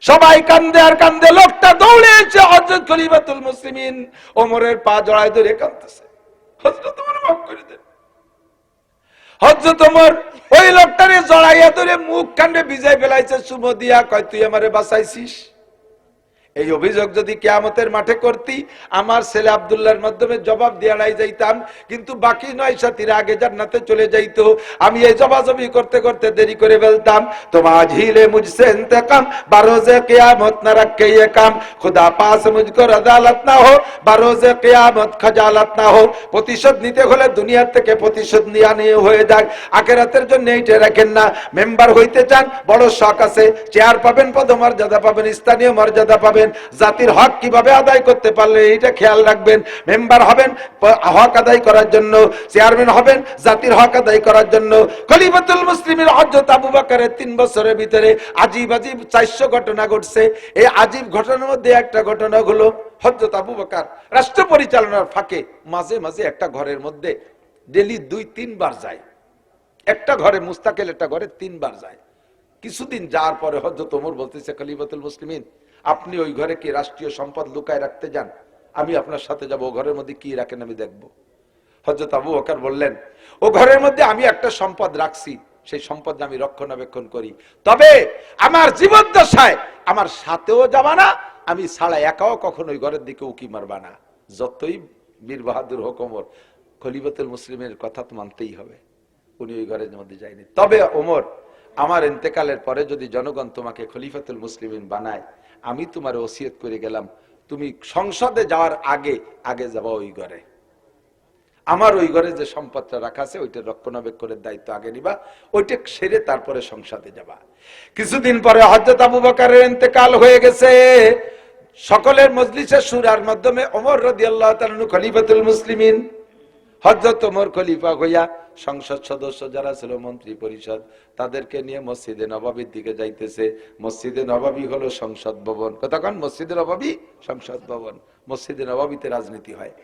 সবাই কান্দে আর কান্দে। লোকটা দৌড়ে এসে হযরত খলিফাতুল মুসলিমিন ওমরের পা জড়ায় ধরে কাঁদতেছে, হযরত ওমর মাফ করে দেন। হযরত ওমর ওই লোকটারে জড়াইয়া ধরে মুখ কাণ্ডে ভিজাই ফেলাইছে চুমো দিয়া, কয় তুই আমারে বাঁচাইছিস। এই অভিযোগ যদি কিয়ামতের মাঠে করতি, আমার ছেলে আব্দুল্লাহর মাধ্যমে জবাব দিয়ে যাইতাম, কিন্তু বাকি 9 সাথীরা আগে জান্নাতে চলে যাইতো। আমি এই জবাজবি করতে করতে দেরি করে ফেলতাম। তোমা ঝিলে মুঝসে ইন্তেকাম, বারোজে কিয়ামত না রাখে ये काम, खुदा पास मुझको रजालत ना हो, বারোজে কিয়ামত খজালত না हो। প্রতিশোধ নিতে হলে দুনিয়ার থেকে প্রতিশোধ নিয়ে হয়ে যাক, আখিরাতের জন্য এইটা রাখেন না। মেম্বার হইতে চান, বড় শখ আছে, চেয়ার পাবেন, পদমর্যাদা পাবেন, স্থানীয় মর্যাদা পাবেন, জাতির হক কিভাবে আদায় করতে পারলে এটা খেয়াল রাখবেন। মেম্বার হবেন হক আদায় করার জন্য, চেয়ারম্যান হবেন জাতির হক আদায় করার জন্য। খলিফাতুল মুসলিমিন হযরত আবু বকরের 3 বছরের ভিতরে আজীব 400 ঘটনা ঘটছে। এই আজীব ঘটনার মধ্যে একটা ঘটনা হলো, হযরত আবু বকর রাষ্ট্র পরিচালনার ফাঁকে মাঝে মাঝে একটা ঘরের মধ্যে ডেইলি 2-3 বার যায়। একটা ঘরে মুস্তাকিল একটা ঘরে 3 বার যায়। কিছুদিন যাওয়ার পরে হযরত ওমর বলতেছে, খলিফাতুল মুসলিমিন আপনি ওই ঘরে কি রাষ্ট্রীয় সম্পদ লুকায় রাখতে যান, আমি আপনার সাথে যাব, ঘরের মধ্যে কি রাখেন আমি দেখব। হযরত আবু বকর বললেন, ও ঘরের মধ্যে আমি একটা সম্পদ রাখছি, সেই সম্পদ আমি রক্ষণাবেক্ষণ করি, তবে আমার জীবদ্দশায় আমার সাথেও যাবা না, আমি ছাড়া একাও কখনো ওই ঘরের দিকে উকি মারবা না। যতই বীর বাহাদুর হোক ওমর, খলিফাতুল মুসলিমের কথা তো মানতেই হবে। উনি ওই ঘরের মধ্যে যায়নি। তবে ওমর, আমার ইন্তেকালের পরে যদি জনগণ তোমাকে খলিফাতুল মুসলিমিন বানায়, আমি তোমার ওসিয়ত করে গেলাম, তুমি সংসদে যাওয়ার আগে আগে যাবা ওই ঘরে, আমার ওই ঘরে যে সম্পদটা রাখা আছে ওইটা রক্ষণাবেক্ষণের দায়িত্ব আগে নিবা, ওইটা সেরে তারপরে সংসদে যাবা। কিছুদিন পরে হযরত আবু বকরের ইন্তেকাল হয়ে গেছে। সকলের মজলিসে শুরার মাধ্যমে ওমর রাদিয়াল্লাহু তাআলা আনহু খলিফাতুল মুসলিমিন, হযরত ওমর খলিফা হইয়া সংসদ সদস্য যারা ছিল, মন্ত্রী পরিষদ, তাদেরকে নিয়ে মসজিদে নববীর দিকে যাইতেছে। মসজিদে নববী হলো সংসদ ভবন। কতক্ষণ মসজিদে নববী সংসদ ভবন, মসজিদে নববীতে রাজনীতি হয়।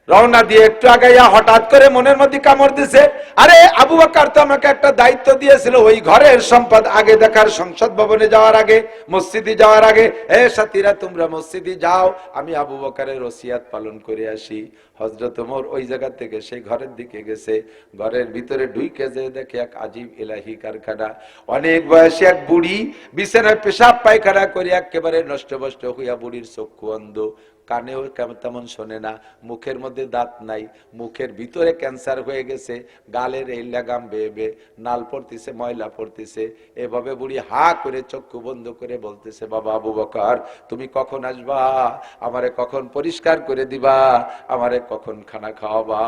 রওনা দিয়ে একটু আগাইয়া হঠাৎ করে মনের মধ্যে কামড় দিছে, আরে আবু বকর তো আমাকে একটা দায়িত্ব দিয়েছিল ওই ঘরের সম্পদ আগে দেখার, সংসদ ভবনে যাওয়ার আগে, মসজিদে যাওয়ার আগে। এ সাথীরা তোমরা মসজিদে যাও, আমি আবু বকরের ওসিয়াত পালন করে আসি। হযরত ওমর ওই জায়গা থেকে সেই ঘরের দিকে গেছে। ঘরের ভিতরে ঢুকে যে দেখে এক আজীব ইলাহি কারখানা। অনেক বয়সী এক বুড়ি বিছানায় পেশাব পায়খানা করে একেবারে নষ্টভষ্ট হইয়া, বুড়ির চক্ষু অন্ধ, কানেও তেমন শোনে না, মুখের মধ্যে দাঁত নাই, মুখের ভিতরে ক্যান্সার হয়ে গেছে, গালের এই লাগাম বেয়ে বেয়ে নাল পড়তেছে, ময়লা পড়তেছে। এভাবে বুড়ি হা করে চক্ষু বন্ধ করে বলতেছে, বাবা আবু বকর তুমি কখন আসবা, আমারে কখন পরিষ্কার করে দিবা, আমারে কখন খানা খাওয়াবা।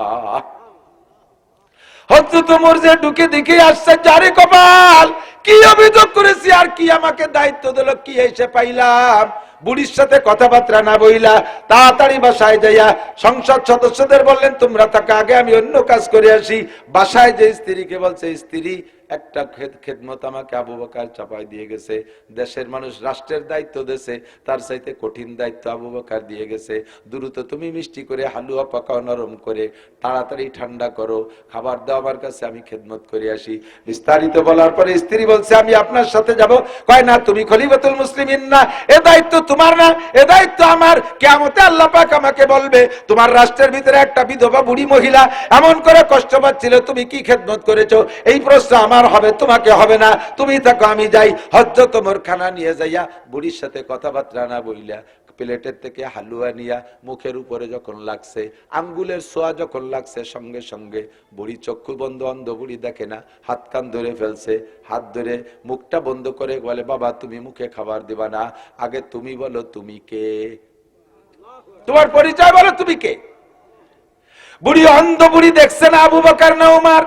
হযরত ওমর যে ঢুকে দেখে আসছে, যারে কপাল, কি অভিযোগ করেছি আর কি আমাকে দায়িত্ব দিল, কি এসে পাইলাম। বুড়ির সাথে কথাবার্তা না বইলা তাড়াতাড়ি বাসায় যাইয়া সংসদ সদস্যদের বললেন, তোমরা তাকে আগে আমি অন্য কাজ করে আসি। বাসায় যে স্ত্রীকে বলছে, স্ত্রী একটা খেদমত আমাকে আবু বকর চাপাই দিয়ে গেছে, দেশের মানুষ রাষ্ট্রের দায়িত্ব দিয়েছে, তার চাইতে কঠিন দায়িত্ব আবু বকর দিয়ে গেছে, দ্রুত তুমি মিষ্টি করে হালুয়া পাকাও, নরম করে তাড়াতাড়ি ঠান্ডা করো, খাবার দাও আমার কাছে, আমি খেদমত করে আসি। বিস্তারিত বলার পরে স্ত্রী বলছে, আমি আপনার সাথে যাব। কয় না, তুমি খলিফাতুল মুসলিমিন না, এ দায়িত্ব তোমার না, এ দায়িত্ব আমার। কিয়ামতে আল্লাহ পাক আমাকে বলবে, তোমার রাষ্ট্রের ভিতরে একটা বিধবা বুড়ি মহিলা এমন করে কষ্ট পাচ্ছিল, তুমি কি খেদমত করেছো, এই প্রশ্ন আমার হবে, তোমাকে হবে না, তুমি থাকো আমি যাই। হযরত ওমর খানা নিয়ে যাইয়া বুড়ির সাথে কথাবার্তা না বইলা প্লেটের থেকে হালুয়া নিয়া মুখের উপরে যখন লাগছে, আঙ্গুলের ছোঁয়া যখন লাগছে, সঙ্গে সঙ্গে বুড়ি চক্ষু বন্ধ, অন্ধ বুড়ি দেখে না, হাত কান ধরে ফেলছে। হাত ধরে মুখটা বন্ধ করে বলে, বাবা তুমি মুখে খাবার দিবা না, আগে তুমি বলো তুমি কে, তোমার পরিচয় বলো তুমি কে। বুড়ি অন্ধ, বুড়ি দেখছে না আবু বকর না ওমর।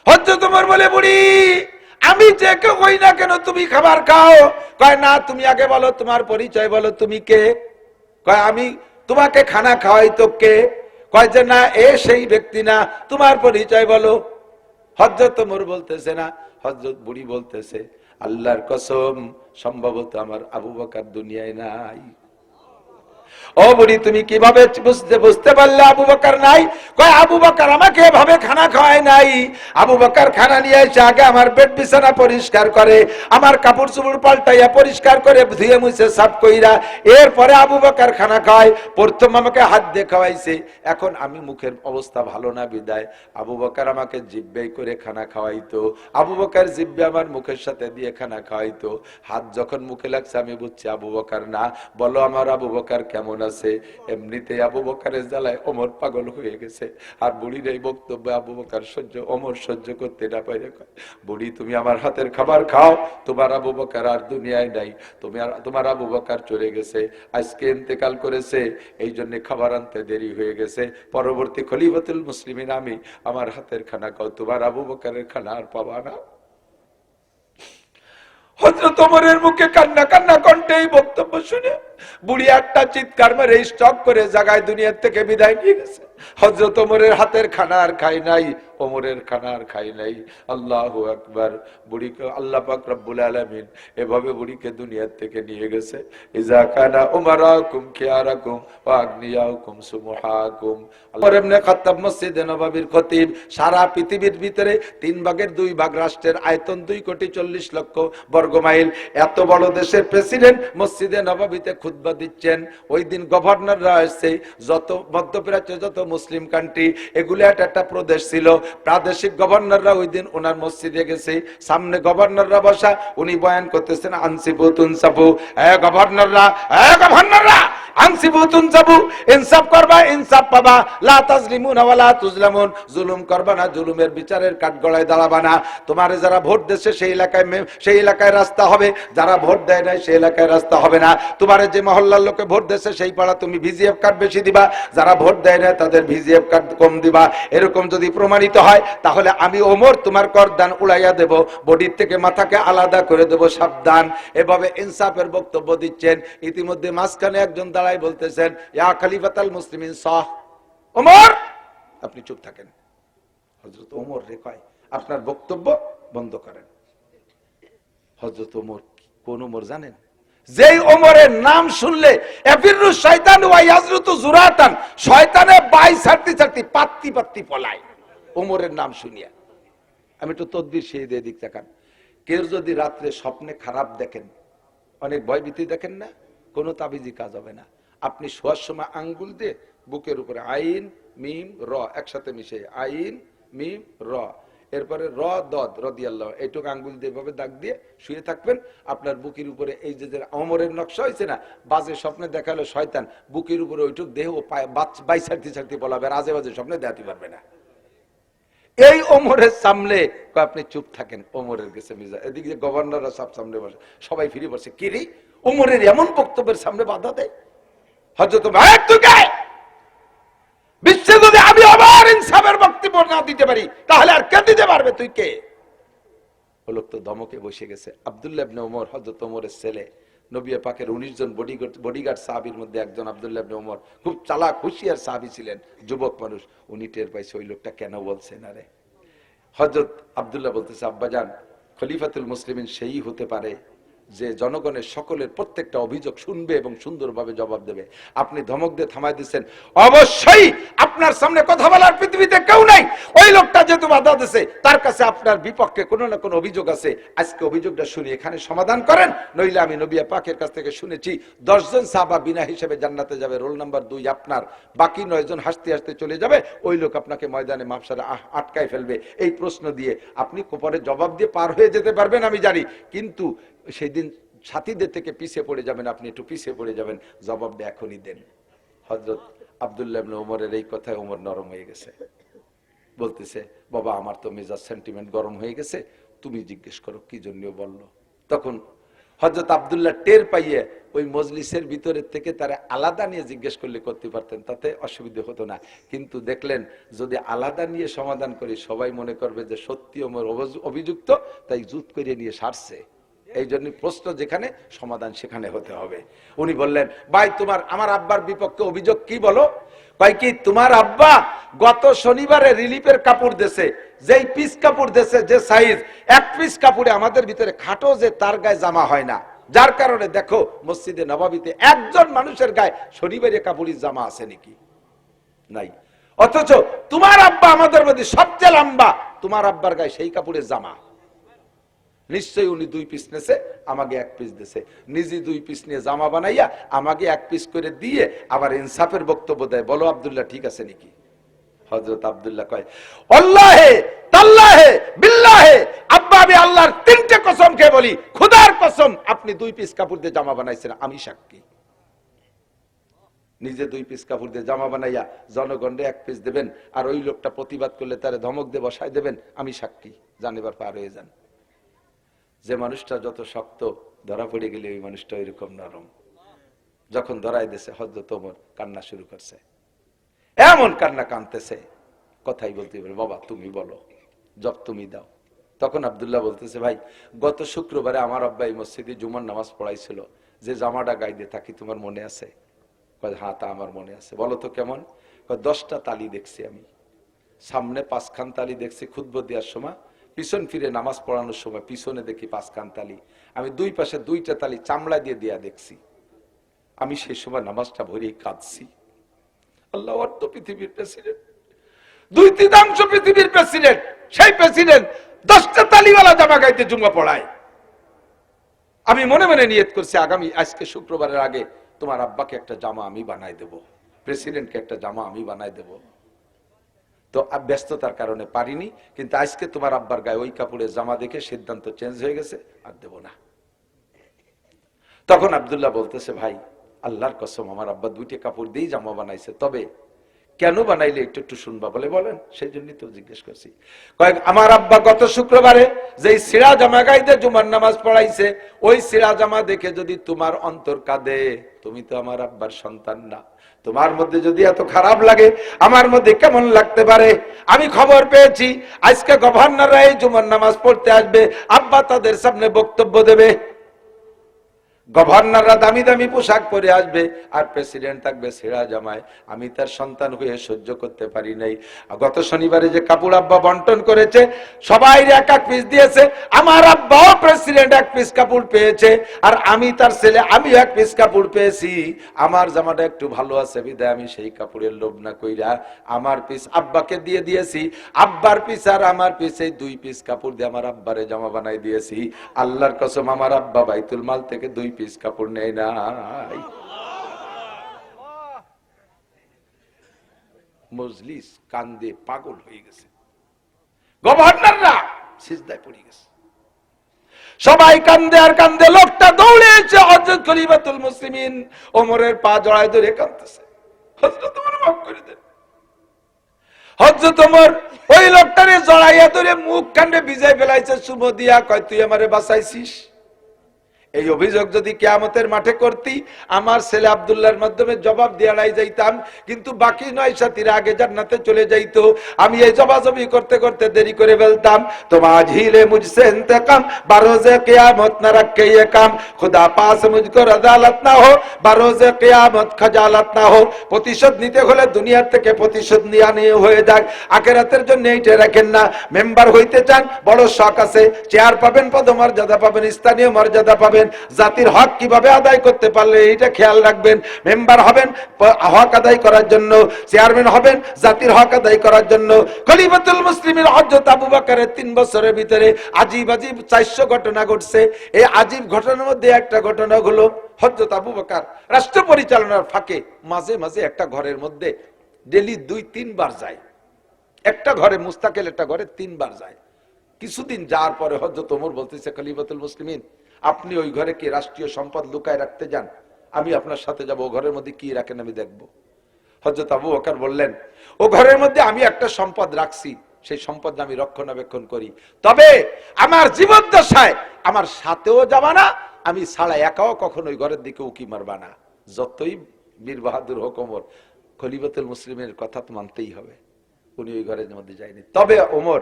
হযরত ওমর বলে, বুড়ি আমি যে কেউ হই না কেন, তুমি খাবার খাও। কয় না, তুমি আগে বলো তোমার পরিচয় বলো তুমি কে। কয় আমি তোমাকে খানা খাওয়াই তো কে। কয় যে না, এ সেই ব্যক্তি না, তোমার পরিচয় বলো। হযরত ওমর বলতেছে না, হযরত বুড়ি বলতেছে, আল্লাহর কসম সম্ভবত আমার আবু বকর দুনিয়ায় নাই। ও বুড়ি, তুমি কিভাবে বুঝতে পারলে আবু বকর নাই? কয় আবু বকর আমাকে এভাবে খানা খাওয়ায় নাই। আবু বকর খানা নিয়ে এসে আগে আমার বেড বিছানা পরিষ্কার করে, আমার কাপড় চোপড় পাল্টাইয়া পরিষ্কার করে ধুয়ে মুছে সাফ কইরা এরপরে আবু বকর খানা খায়। প্রথম আমাকে হাত দিয়ে খাওয়াইছে। এখন আমি মুখের অবস্থা ভালো না বিদায় আবু বকর আমাকে জিব্বাই করে খানা খাওয়াইতো। আবু বকর জিব্বে আমার মুখের সাথে দিয়ে খানা খাওয়াইতো। হাত যখন মুখে লাগছে আমি বুঝছি আবু বকর না। বলো আমার আবু বকর কেমন আছে? এমনিতে আবু বকরের জ্বালায় ওমর পাগল হয়ে গেছে। আর বুড়ির এই বক্তব্য আবু বকর ওমর সহ্য করতে না পারে। বুড়ি, তুমি আমার হাতের খাবার খাও, তোমার আবু বকর আর দুনিয়ায় নাই, তোমার আবু বকর চলে গেছে, আজকে ইন্তেকাল করেছে, এই জন্য খাবার আনতে দেরি হয়ে গেছে। পরবর্তী খলিফাতুল মুসলিমিন আমি, আমার হাতের খানা খাও, তোমার আবু বকরের খানা আর পাবা না। হযরত ওমরের মুখে কান্না কান্না কণ্ঠে এই বক্তব্য শুনে বুড়ি একটা চিৎকার মেরে স্টক করে জায়গায় দুনিয়ার থেকে বিদায় নিয়ে গেছে। হযরত ওমরের হাতের খানা আর খাই নাই, ওমরের খানা আর খাই নাই। আল্লাহু আকবার। বুড়িকে আল্লাহ পাক রব্বুল আলামিন এভাবে বুড়িকে দুনিয়ার থেকে নিয়ে গেছে। ইজা কানা উমারাকুম খিয়ারাকুম ওয়া আগনিয়াকুম সুমহাকুম। ওমর ইবনে খাত্তাব মসজিদে নববীর খতিব। সারা পৃথিবীর ভিতরে 3/2 রাষ্ট্রের আয়তন 2,40,00,000 বর্গ মাইল। এত বড় দেশের প্রেসিডেন্ট মসজিদে নববীতে খুতবা দিচ্ছেন। ওই দিন গভর্নররা আসছে, যত মধ্যপ্রাচ্য যত মুসলিম কান্ট্রি এগুলো একটা প্রদেশ ছিল, প্রাদেশিক গভর্নররা ওই দিন ওনার মসজিদে গেছে। সামনে গভর্নররা বসা, উনি বয়ান করতেছেন আনসিবু তুনসাবু। গভর্নররা আনসিবু তুনসাবু, ইনসাফ করবা ইনসাফ পাবা, লা তাজলিমুনা ওয়া লা তুজলামুন, জুলুম করবা না, জুলুমের বিচারের কাঠগড়ায় দাঁড়াবা না। তোমার যারা ভোট দিচ্ছে সেই এলাকায় রাস্তা হবে, যারা ভোট দেয় নাই সেই এলাকায় রাস্তা হবে না। তোমার যে মহল্লার লোকে ভোট দিচ্ছে সেই পাড়া তুমি ভিজিএফ কার্ড বেশি দিবা, যারা ভোট দেয় না তাদের ভিজিএফ কার্ড কম দিবা। এরকম যদি প্রমাণিত হয় তাহলে আমি ওমর তোমার করদান উড়াইয়া দেব, বডির থেকে মাথাকে আলাদা করে দেব, সাবধান। এভাবে ইনসাফের বক্তব্য দিচ্ছেন। ইতিমধ্যে মাঝখানে একজন দাঁড়াই বলতেছেন, ইয়া খলিফাতুল মুসলিমিন সাহ, ওমর আপনি চুপ থাকেন। হযরত ওমর রে কয়, আপনার বক্তব্য বন্ধ করেন। হযরত ওমর কোন ওমর জানেন? যেই ওমরের নাম শুনলে এফিরু শয়তান ওয়া ইয়াজরুতু জুরাতান, শয়তানে বাই ছাড়তে ছাড়তে পাত্তি পাত্তি পলায় ওমরের নাম শুনিয়া। আমি একটু তদবির সেই দিয়ে দিক তাকান। কেউ যদি রাত্রে স্বপ্নে খারাপ দেখেন, অনেক ভয়ভীতি দেখেন না, কোনো তাবিজি কাজ হবে না। আপনি শোয়ার সময় আঙ্গুল দিয়ে বুকের উপরে আইন মিম র একসাথে মিশে, আইন মিম র, এরপরে র দদ রাদিয়াল্লাহু, এইটুকু আঙ্গুল দিয়ে ভাবে দাগ দিয়ে শুয়ে থাকবেন। আপনার বুকের উপরে এই যে ওমরের নকশা হয়েছে না, বাজে স্বপ্নে দেখালো শয়তান, বুকের উপরে ওইটুক দেহ বাই ছাড়তে ছাড়তে বলাবে, আর আজে বাজে স্বপ্নে দেখাতে পারবে না। এই ওমরের সামনে আপনি চুপ থাকেন। ওমরের গেছে মিজা, এদিকে গভর্নররা সব সামনে বসে, সবাই ফিরে বসে, কিরি ওমরের এমন বক্তব্যের সামনে বাধা দেয়। হযরত বিশ্বে যদি আমি আবার ইনসাফের বক্তব্য না দিতে পারি তাহলে আর কে দিতে পারবে? তুই কে? ও লোক তো ধমকে বসে গেছে। আব্দুল্লাহ ইবনে ওমর, হযরত ওমরের ছেলে, নবী পাকের 19 জন বডিগার্ড সাহাবীর মধ্যে একজন আব্দুল্লাহ ইবনে ওমর, খুব চালাক হুঁশিয়ার সাহাবী ছিলেন, যুবক মানুষ। উনি টের পাইছে ওই লোকটা কেন বলছে না রে। হযরত আব্দুল্লাহ বলতেছে, আব্বাজান, খলিফাতুল মুসলিমিন সেই হতে পারে যে জনগণের সকলের প্রত্যেকটা অভিযোগ শুনবে এবং সুন্দরভাবে জবাব দেবে। আপনি ধমক দিয়ে থামাই দিচ্ছেন, অবশ্যই আপনার সামনে কথা বলার পৃথিবীতে কেউ নাই। ওই লোকটা যেহেতু বাধা দিচ্ছে, তার কাছে আপনার বিপক্ষে কোনো না কোনো অভিযোগ আছে। আজকে অভিযোগটা শুনে এখানে সমাধান করেন, নইলে আমি নবী পাকের কাছ থেকে শুনেছি 10 জন সাহাবা বিনা হিসেবে জান্নাতে যাবে, রোল নাম্বার 2 আপনার, বাকি 9 জন হাসতে হাসতে চলে যাবে। ওই লোক আপনাকে ময়দানে মাহশারে আটকায় ফেলবে। এই প্রশ্ন দিয়ে আপনি পরে জবাব দিয়ে পার হয়ে যেতে পারবেন আমি জানি, কিন্তু সেই দিন সাথীদের থেকে পিছিয়ে পড়ে যাবেন, আপনি একটু পিছিয়ে পড়ে যাবেন। জবাবটা এখনই দেন। হযরত আব্দুল্লাহ ইবনে ওমরের এই কথায় ওমর নরম হয়ে গেছে, বলতেছে, বাবা আমার তো মেজাজ সেন্টিমেন্ট গরম হয়ে গেছে, তুমি জিজ্ঞেস করো কি জন্য বললো। তখন হযরত আব্দুল্লাহ টের পাইয়ে ওই মজলিসের ভিতরের থেকে তারা আলাদা নিয়ে জিজ্ঞেস করলে করতে পারতেন, তাতে অসুবিধা হতো না। কিন্তু দেখলেন যদি আলাদা নিয়ে সমাধান করি সবাই মনে করবে যে সত্যি ওমর অভিযুক্ত, তাই জুত করে নিয়ে সারছে। এই জন্য প্রশ্ন যেখানে, সমাধান সেখানে হতে হবে। উনি বললেন, ভাই তোমার আমার আব্বার বিপক্ষে অভিযোগ কি বলো? ভাই কি তোমার আব্বা গত শনিবারে রিলিফের কাপড় দেশে, যেই পিস কাপড় দেশে যে সাইজ, এক পিস কাপড়ে আমাদের ভিতরে খাটো যে তার গায়ে জামা হয় না, যার কারণে দেখো মসজিদে নববীতে একজন মানুষের গায়ে শরীরের কাপড়ের জামা আছে নাকি? নাই। অথচ তোমার আব্বা আমাদের মধ্যে সবচেয়ে লম্বা, তোমার আব্বার গায়ে সেই কাপড়ের জামা। নিশ্চয়ই উনি 2 পিস নেছে, আমাকে 1 পিস দিছে। নিজে 2 পিস নিয়ে জামা বানাইয়া আমাকে 1 পিস করে দিয়ে আবার ইনসাফের বক্তব্য দেয়। বলো আব্দুল্লাহ ঠিক আছে নাকি? হযরত আব্দুল্লাহ কয়, আল্লাহে তাল্লাহে বিল্লাহে, আব্বা আমি আল্লাহর 3টে কসম খেয়ে বলি, খোদার কসম আপনি 2 পিস কাপড় দিয়ে জামা বানাইছেন, আমি সাক্ষী। নিজে 2 পিস কাপড় দিয়ে জামা বানাইয়া জনগণে 1 পিস দেবেন, আর ওই লোকটা প্রতিবাদ করলে তারে ধমক দিয়ে বসাই দেবেন, আমি সাক্ষী। জানিবার পার হয়ে যান। যে মানুষটা যত শক্ত, ধরা পড়ে গেলে ওই মানুষটা ওইরকম নরম। যখন ধরাই দিয়েছে হযরত ওমর কান্না শুরু করছে, এমন কান্না কাঁদতেছে, কথাই বলতে বলে, বাবা তুমি বলো, জব তুমি দাও। তখন আব্দুল্লাহ বলতেছে, ভাই গত শুক্রবারে আমার আব্বা এই মসজিদে জুমার নামাজ পড়াইছিল, যে জামাটা গায়ে দিয়ে থাকি তোমার মনে আছে? হ্যাঁ তা আমার মনে আছে। বলো তো কেমন? 10টা তালি দেখছি আমি, সামনে 5খান তালি দেখছি খুতবা দেওয়ার সময়, পিছন ফিরে নামাজ পড়ানোর সময় পিছনে দেখি 5খান তালি, আমি 2 পাশে 2টা তালি চামড়া দিয়ে দেয়া দেখছি। আমি সেই সময় নামাজটা ভরে কাঁদছি। আল্লাহ অর্থ পৃথিবীর প্রেসিডেন্ট, 2/3 পৃথিবীর প্রেসিডেন্ট, সেই প্রেসিডেন্ট 10টা তালিওয়ালা জামা গাইতে জুমা পড়ায়। আমি মনে মনে নিয়ত করছি আগামী আজকে শুক্রবারের আগে তোমার আব্বাকে একটা জামা আমি বানাই দেব, প্রেসিডেন্টকে একটা জামা আমি বানাই দেব। তো ব্যস্ততার কারণে পারিনি, কিন্তু আজকে তোমার আব্বার গায়ে ওই কাপড়ের জামা দেখে সিদ্ধান্ত চেঞ্জ হয়ে গেছে, আর দেব না। তখন আব্দুল্লাহ বলতেছে, ভাই আল্লাহর কসম আমার আব্বা 2টে কাপড় দিয়েই জামা বানাইছে, তবে কেন বানাইলে একটু একটু শুনবা বলে বলেন, সেই জন্যই তো জিজ্ঞেস করছি। কয়েক আমার আব্বা গত শুক্রবারে যেই সিরা জামা গাইতে জুমার নামাজ পড়াইছে, ওই সিরা জামা দেখে যদি তোমার অন্তর কাঁদে, তুমি তো আমার আব্বার সন্তান না, তোমার মধ্যে যদি এত খারাপ লাগে আমার মধ্যে কেমন লাগতে পারে। আমি খবর পেয়েছি আজকে গভর্নররা এই জুমার নামাজ পড়তে আসবে, আব্বা তাদের সামনে বক্তব্য দেবে। গভর্নররা দামি দামি পোশাক পরে আসবে, আর প্রেসিডেন্ট থাকবে ছেঁড়া জামায়। আমি তার সন্তান হয়ে সহ্য করতে পারি নাই। গত শনিবারে যে কাপড় আব্বা বন্টন করেছে, সবাই 1 পিস দিয়েছে, আমার আব্বাও প্রেসিডেন্ট 1 পিস কাপড় পেয়েছে, আর আমি তার ছেলে আমিও 1 পিস কাপড় পেয়েছি। আমার জামাটা একটু ভালো আছে বিধায় আমি সেই কাপড়ের লোভ না কইরা আমার পিস আব্বাকে দিয়ে দিয়েছি। আব্বার পিস আর আমার পিস এই 2 পিস কাপড় দিয়ে আমার আব্বারে জামা বানাই দিয়েছি। আল্লাহর কসম আমার আব্বা বাইতুল মাল থেকে 2 পিস কাপড় নেই নাই। মজলিস কান্দে পাগল হয়ে গেছে, গভর্নররা সিজদায় পড়ে গেছে, সবাই কান্দে আর কান্দে। লোকটা দৌড়েছে হযরত খলিফাতুল মুসলিমিন ওমরের পা জড়ায় ধরে কাঁদতেছে, হযরত ওমর মাফ করে দেন। হযরত ওমর ওই লোকটারে জড়াইয়া ধরে মুখ কান্দে ভিজাই ফেলাইছে, চুমো দিয়া কয়, তুই আমারে বাঁচাইছিস। এই অভিযোগ যদি কিয়ামতের মাঠে করতি, আমার ছেলে আব্দুল্লাহর মাধ্যমে জবাব দেওয়াই যাইতাম, কিন্তু বাকি 9 সাথীরা আগে জান্নাতে চলে যাইতো। আমি এই জবাজবি করতে করতে দেরি করে ফেলতাম। তোমার ঝিলে মুঝসে ইন্তেকাম, বারোজে কিয়ামত না রাখে ये काम, खुदा पास मुझको अदालत ना हो, বারোজে কিয়ামত খজালত না हो। প্রতিশোধ নিতে হলে দুনিয়ার থেকে প্রতিশোধ নিয়ে নিয়ে হয়ে যাক, আখিরাতের জন্য এইটা রাখেন না। মেম্বার হইতে চান, বড় শখ আছে, চেয়ার পাবেন, পদমর্যাদা পাবেন, স্থানীয় মর্যাদা পাবেন, জাতির হক কিভাবে আদায় করতে পারলে এটা খেয়াল রাখবেন। মেম্বার হবেন হক আদায় করার জন্য, চেয়ারম্যান হবেন জাতির হক আদায় করার জন্য। খলিফাতুল মুসলিমিন হযরত আবু বকরের 3 বছরের ভিতরে আজীব আজীব 400 ঘটনা ঘটছে। এই আজীব ঘটনার মধ্যে একটা ঘটনা হলো, হযরত আবু বকর রাষ্ট্র পরিচালনার ফাঁকে মাঝে মাঝে একটা ঘরের মধ্যে ডেলি 2-3 বার যায়। একটা ঘরে মুস্তাকিল একটা ঘরে 3 বার যায়। কিছুদিন যাওয়ার পরে হযরত ওমর বলতেছে, খলিফাতুল মুসলিমিন আপনি ওই ঘরে কি রাষ্ট্রীয় সম্পদ লুকায় রাখতে যান, আমি আপনার সাথে যাব, ও ঘরের মধ্যে কি রাখেন আমি দেখব। হযরত আবু বকর বললেন, ও ঘরের মধ্যে আমি একটা সম্পদ রাখছি, সেই সম্পদ আমি রক্ষণাবেক্ষণ করি, তবে আমার জীবদ্দশায় আমার সাথেও যাবা না, আমি ছাড়া একাও কখনো ওই ঘরের দিকে উকি মারবা না। যতই বীর বাহাদুর হোক ওমর, খলিফাতুল মুসলিমের কথা তো মানতেই হবে। উনি ওই ঘরের মধ্যে যায়নি। তবে ওমর,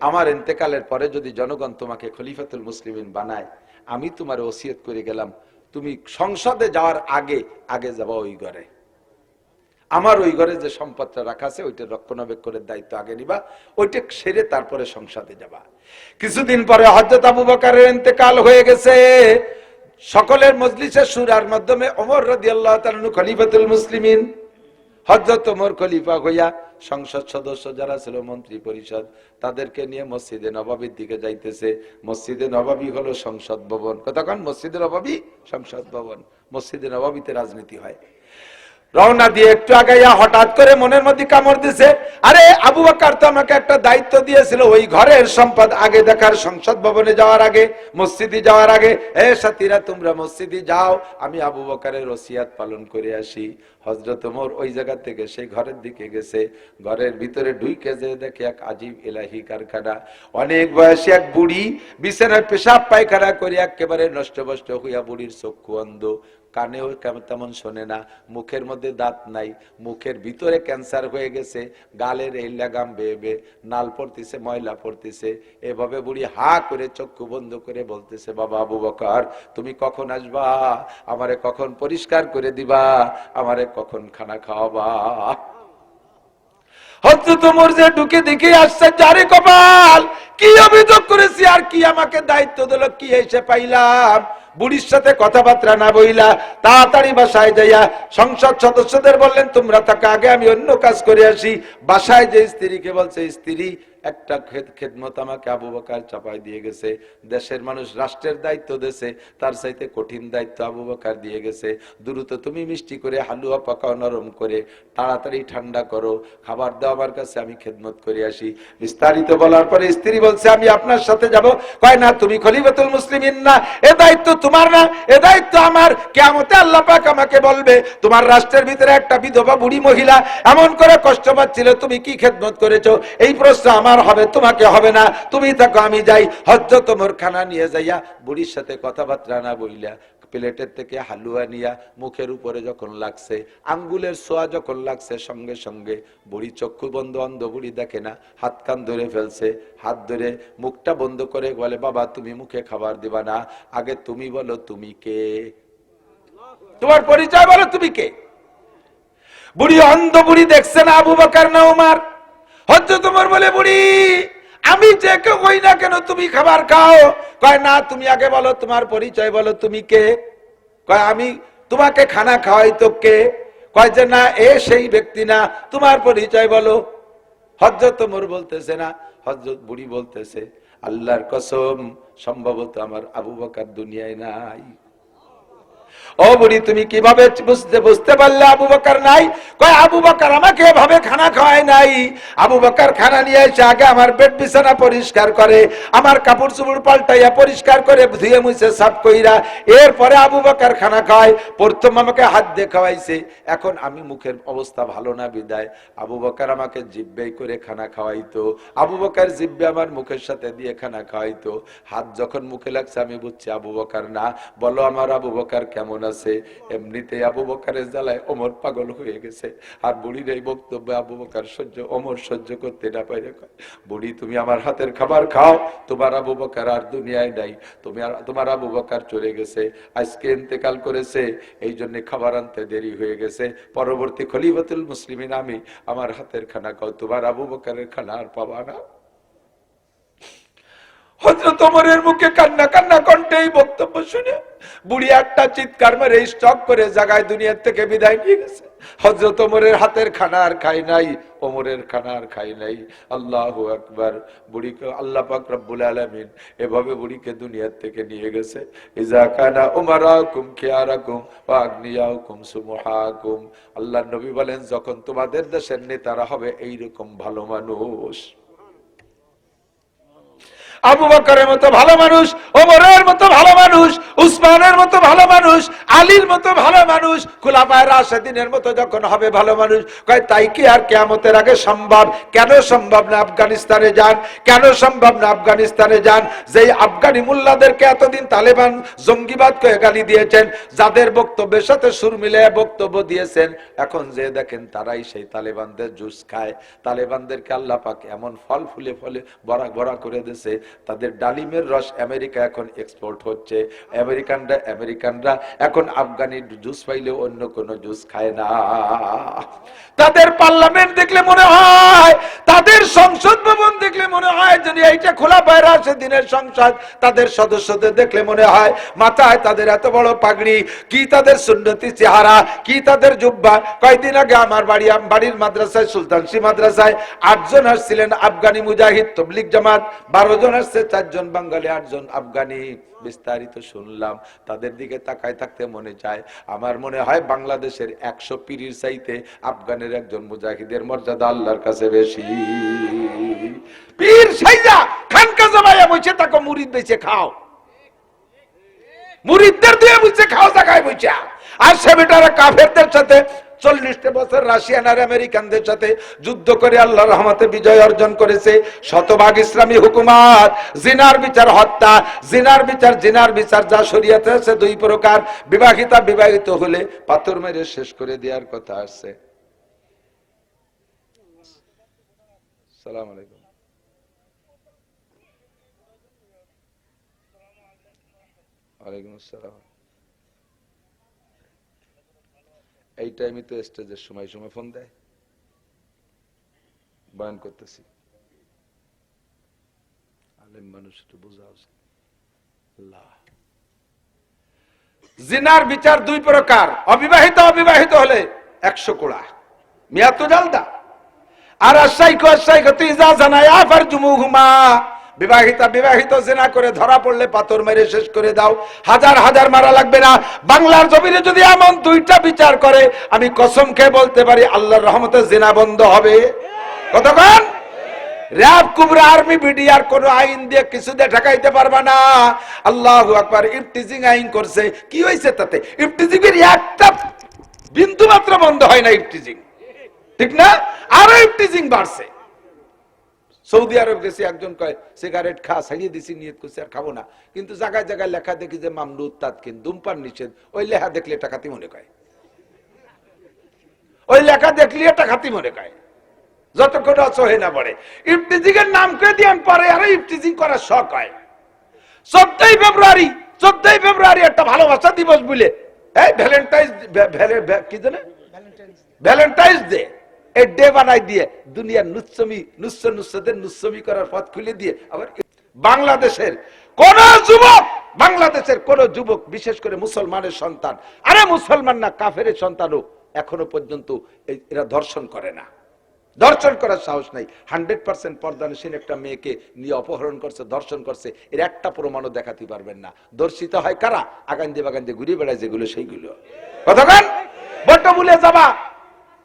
আমার ইন্তেকালের পরে যদি জনগণ তোমাকে খলিফাতুল মুসলিমিন বানায়, আমি তোমার ওসিয়ত করে গেলাম, তুমি সংসদে যাওয়ার আগে আগে যাবা ওই ঘরে, আমার ওই ঘরে যে সম্পদটা রাখা আছে ওইটা রক্ষণাবেক্ষণের দায়িত্ব আগে নিবা, ওইটা সেরে তারপরে সংসদে যাবা। কিছুদিন পরে হযরত আবু বকরের ইন্তেকাল হয়ে গেছে। সকলের মজলিসে সুরার মাধ্যমে ওমর রাদিয়াল্লাহু তাআলা আনহু খলিফাতুল মুসলিমিন, হযরত ওমর খলিফা হইয়া সংসদ সদস্য যারা ছিল, মন্ত্রী পরিষদ, তাদেরকে নিয়ে মসজিদে নববীর দিকে যাইতেছে। মসজিদে নববী হলো সংসদ ভবন। কতক্ষণ মসজিদে নববী সংসদ ভবন, মসজিদে নববীতে রাজনীতি হয়। রওনা দিয়ে একটু আগাইয়া হঠাৎ করে মনের মধ্যে কামড় দিছে, আরে আবু বকর তো আমাকে একটা দায়িত্ব দিয়েছিল ওই ঘরের সম্পদ আগে দেখার, সংসদ ভবনে যাওয়ার আগে, মসজিদে যাওয়ার আগে। এ সাথীরা তোমরা মসজিদে যাও, আমি আবু বকরের ওসিয়াত পালন করে আসি। হযরত ওমর ওই জায়গা থেকে সেই ঘরের দিকে গেছে। ঘরের ভিতরে ঢুকে যে দেখে এক আজীব ইলাহি কারখানা। অনেক বয়সী এক বুড়ি বিছানায় পেশাব পায়খানা করে একেবারে নষ্টভ্রষ্ট হইয়া, বুড়ির চক্ষু অন্ধ, কানেও তেমন শোনে না, মুখের মধ্যে দাঁত নাই, মুখের ভিতরে ক্যান্সার হয়ে গেছে, গালের এই লাগাম বেয়ে বেয়ে নাল পড়তেছে, ময়লা পড়তেছে। এভাবে বুড়ি হা করে চক্ষু বন্ধ করে বলতেছে, বাবা আবু বকর তুমি কখন আসবা, আমারে কখন পরিষ্কার করে দিবা, আমারে কখন খানা খাওয়াবা। হযরত ওমর যে ঢুকে দেখে আসছে, যারে কপাল, কি অভিযোগ করেছি আর কি আমাকে দায়িত্ব দিল, কি এসে পাইলাম। বুড়ির সাথে কথাবার্তা না বইলা তাড়াতাড়ি বাসায় যাইয়া সংসদ সদস্যদের বললেন, তোমরা থাকা, আগে আমি অন্য কাজ করে আসি। বাসায় যে স্ত্রীকে বলছে, স্ত্রী একটা খেদমত আমাকে আবু বকর চাপাই দিয়ে গেছে, দেশের মানুষ রাষ্ট্রের দায়িত্ব দিয়েছে, তার চাইতে কঠিন দায়িত্ব আবু বকর দিয়ে গেছে। দ্রুত তুমি মিষ্টি করে হালুয়া পাকাও, নরম করে তাড়াতাড়ি ঠান্ডা করো, খাবার দাও আমার কাছে, আমি খেদমত করে আসি। বিস্তারিত বলার পরে স্ত্রী বলছে, আমি আপনার সাথে যাব। কয় না, তুমি খলিফাতুল মুসলিমিন না, এ দায়িত্ব তোমার না, এ দায়িত্ব আমার। কিয়ামতে আল্লাহ পাক আমাকে বলবে, তোমার রাষ্ট্রের ভিতরে একটা বিধবা বুড়ি মহিলা এমন করে কষ্ট পাচ্ছিল, তুমি কি খেদমত করেছো? এই প্রশ্ন আমার হবে, তোমাকে হবে না, তুমি থাকো, আমি যাই। হযরত ওমর খানা নিয়ে যাইয়া বুড়ির সাথে কথাবার্তা না বইলা প্লেটের থেকে হালুয়া নিয়া মুখের উপরে যখন লাগছে, আঙ্গুলের ছোঁয়া যখন লাগছে, সঙ্গে সঙ্গে বুড়ি চক্ষু বন্ধ, অন্ধ বুড়ি দেখে না, হাত কান ধরে ফেলছে। হাত ধরে মুখটা বন্ধ করে বলে, বাবা তুমি মুখে খাবার দিবা না, আগে তুমি বলো তুমি কে, তোমার পরিচয় বলো, তুমি কে। বুড়ি অন্ধ, বুড়ি দেখছে না আবু বকর না ওমর। হযরত ওমর বলে, বুড়ি আমি যে কেউ হই না কেন, তুমি খাবার খাও। কয় না, তুমি আগে বলো তোমার পরিচয় বলো, তুমি কে। কয় আমি তোমাকে খানা খাওয়াই তো কে। কয় যে না, এ সেই ব্যক্তি না, তোমার পরিচয় বলো। হযরত ওমর বলতেছে না, হযরত বুড়ি বলতেছে, আল্লাহর কসম সম্ভবত আমার আবু বকর দুনিয়ায় নাই। ও বুড়ি তুমি কিভাবে বুঝতে পারলে আবু বকর নাই? কয় আবু বকর আমাকে এভাবে খানা খাওয়ায় নাই। আবু বকর খানা নিয়ে এসে আগে আমার বেড বিছানা পরিষ্কার করে, আমার কাপড় চোপড় পাল্টাইয়া পরিষ্কার করে ধুয়ে মুছে সাফ কইরা, এরপরে আবু বকর খানা খায়। প্রথম আমাকে হাত দিয়ে খাওয়াইছে, এখন আমি মুখের অবস্থা ভালো না বিদায় আবু বকর আমাকে জিব্বে করে খানা খাওয়াইতো। আবু বকর জিব্বে আমার মুখের সাথে দিয়ে খানা খাওয়াইতো। হাত যখন মুখে লাগছে আমি বুঝছি আবু বকর না। বলো আমার আবু বকর কেমন আছে? এমনিতে আবু বকরের জ্বালায় ওমর পাগল হয়ে গেছে। আর বুড়ির এই বক্তব্য আবু বকর ওমর সহ্য করতে না পারে। বুড়ি তুমি আমার হাতের খাবার খাও, তোমার আবু বকর আর দুনিয়ায় নাই, তোমার আবু বকর চলে গেছে, আজকে ইন্তেকাল করেছে, এই জন্য খাবার আনতে দেরি হয়ে গেছে। পরবর্তী খলিফাতুল মুসলিমিন আমি, আমার হাতের খানা খাও, তোমার আবু বকরের খানা আর পাবা না। হযরত ওমরের মুখে কান্না কান্না কণ্ঠে এই বক্তব্য শুনে বুড়ি একটা চিৎকার মেরে স্টক করে জায়গায় দুনিয়ার থেকে বিদায় নিয়ে গেছে। হযরত ওমরের হাতের খানা আর খাই নাই, ওমরের খানা আর খাই নাই। আল্লাহু আকবার। বুড়িকে আল্লাহ পাক রব্বুল আলামিন এভাবে বুড়িকে দুনিয়ার থেকে নিয়ে গেছে। ইজা কানা উমারাকুম খিয়ারাকুম ওয়া আগনিয়াকুম সুমহাকুম। আল্লাহর নবী বলেন, যখন তোমাদের দেশের নেতারা হবে এইরকম ভালো মানুষ, আবু বকরের মতো ভালো মানুষ, ওমরের মতো ভালো মানুষ, উসমানের মতো ভালো মানুষ, আলীর মতো ভালো মানুষ, খুলাফায়ে রাশিদিনের মতো যখন হবে ভালো মানুষ, কয় তাই কি আর কিয়ামতের আগে সম্ভব? কেন সম্ভব না? আফগানিস্তানে যান, কেন সম্ভব না? আফগানিস্তানে যান, যেই আফগানি মুল্লাদেরকে এতদিন তালেবান জঙ্গিবাদ করে গালি দিয়েছেন, যাদের বক্তব্যের সাথে সুর মিলে বক্তব্য দিয়েছেন, এখন যে দেখেন তারাই সেই তালেবানদের জুস খায়। তালেবানদেরকে আল্লাহ পাক এমন ফল ফুলে ফলে ভরা ভরা করে দিয়েছে, তাদের ডালিমের রস আমেরিকা এখন এক্সপোর্ট হচ্ছে। আমেরিকানরা এখন আফগানি জুস পাইলে অন্য কোন জুস খায় না। তাদের পার্লামেন্ট দেখলে মনে হয়, তাদের সংসদ ভবন দেখলে মনে হয় যদি এইটা খোলা বাইরে আসে দিনের সংসদ। তাদের সদস্যদের দেখলে মনে হয় মাথায় তাদের এত বড় পাগড়ি, কি তাদের সুন্নতি চেহারা, কি তাদের জুব্বা। কয়েকদিন আগে আমার বাড়ির মাদ্রাসায়, সুলতানসি মাদ্রাসায় 8 জন আসছিলেন আফগানি মুজাহিদ তবলিগ জামাত, 12 জন আসছে, 4 জন বাঙালি, 8 জন আফগানি। বিস্তারিত শুনলাম, তাদের দিকে তাকায় থাকতে মনে চায়। আমার মনে হয় বাংলাদেশের 100 পীরের চাইতে আফগানের একজন মুজাহিদের মর্যাদা আল্লাহর কাছে বেশি। পীর সাইজা খানকা জমায়া বসে তাকে মুরিদ বেচে খাও, মুরিদদের দিয়ে বসে খাও জায়গায় বসে। আর সে বেটারা কাফেরদের সাথে 40 বছর রাশিয়ান আর আমেরিকানদের সাথে যুদ্ধ করে আল্লাহর রহমতে বিজয় অর্জন করেছে। শতভাগ ইসলামী হুকুমত, জিনার বিচার হত্যা, জিনার বিচার যা শরীয়তে আছে 2 প্রকার। বিবাহিত হলে পাথর মেরে শেষ করে দেওয়ার কথা আছে। সালাম আলাইকুম। ওয়ালাইকুম আসসালাম। এই টাইমে তো স্টেজের সময় ফোন দেয়, বয়ান করতেছি। আলেম মানুষ একটু বোঝা উচিত। জিনার বিচার 2 প্রকার। অবিবাহিত হলে 100 কোড়া মিয়াত জালদা। আর বিবাহিত জিনা করে ধরা পড়লে পাথর মেরে শেষ করে দাও। হাজার মারা লাগবে না। বাংলার জমিনে যদি এমন 2টা বিচার করে, আমি কসম খেয়ে বলতে পারি আল্লাহর রহমতে জিনা বন্ধ হবে। কতক্ষণ? র‍্যাব, কুবরা, আর্মি, বিডিআর কোন আইন দিয়ে কিছু দিয়ে ঠেকাইতে পারবা না। আল্লাহু আকবার। ইফতিজিং আইন করছে, কি হয়েছে তাতে? ইফতিজিং এর একটা বিন্দু মাত্র বন্ধ হয় না। ইফতিজিং, ঠিক না? আরো ইফতিজিং বাড়ছে। সৌদি আরব গেছি, একজন কয় সিগারেট খা, ছাড়িয়ে দিছি, নিয়ত করছি আর খাবো না। কিন্তু জায়গায় জায়গায় লেখা দেখি যে মামলু তাৎকিন, ধূমপান নিষেধ। ওই লেখা দেখলে টাকাতি মনে কয়, ওই লেখা দেখলে টাকাতি মনে কয়, যতক্ষণ অসহে না পড়ে। ইফতিজিং এর নাম করে দিয়ে পরে আরো ইফতিজিং করার শখ হয়। 14ই ফেব্রুয়ারি একটা ভালোবাসা দিবস বলে এই ভ্যালেন্টাইন্স ডে, এই ডে বানাই দিয়ে দুনিয়ার নুচ্ছমি করার পথ খুলে দিয়ে আবার বাংলাদেশের কোন যুবক বিশেষ করে মুসলমানের সন্তান, আরে মুসলমান না কাফের সন্তানও এখনো পর্যন্ত এরা ধর্ষণ করে না, ধর্ষণ করার সাহস নাই। 100% পর্দানশীল একটা মেয়েকে নিয়ে অপহরণ করছে, ধর্ষণ করছে, এর একটা প্রমাণও দেখাতে পারবেন না। ধর্ষিত হয় কারা? আগান্দে বাগান্দে ঘুরে বেড়ায় যেগুলো, সেইগুলো। কতক্ষণ বটমূলে যাবা,